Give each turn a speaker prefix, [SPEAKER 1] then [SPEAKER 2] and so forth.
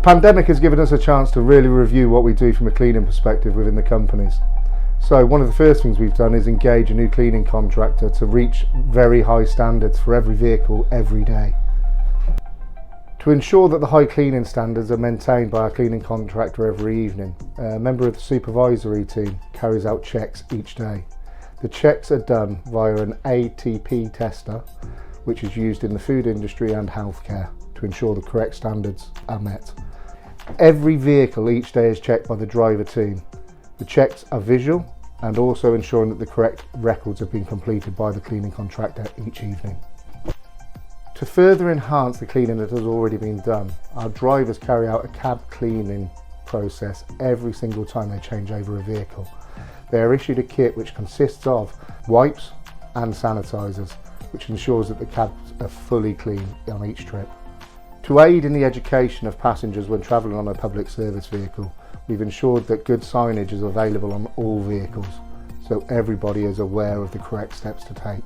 [SPEAKER 1] The pandemic has given us a chance to really review what we do from a cleaning perspective within the companies. So one of the first things we've done is engage a new cleaning contractor to reach very high standards for every vehicle every day. To ensure that the high cleaning standards are maintained by our cleaning contractor every evening, a member of the supervisory team carries out checks each day. The checks are done via an ATP tester, which is used in the food industry and healthcare to ensure the correct standards are met. Every vehicle each day is checked by the driver team. The checks are visual and also ensuring that the correct records have been completed by the cleaning contractor each evening. To further enhance the cleaning that has already been done, our drivers carry out a cab cleaning process every single time they change over a vehicle. They are issued a kit which consists of wipes and sanitisers, which ensures that the cabs are fully clean on each trip. To aid in the education of passengers when travelling on a public service vehicle, we've ensured that good signage is available on all vehicles, so everybody is aware of the correct steps to take.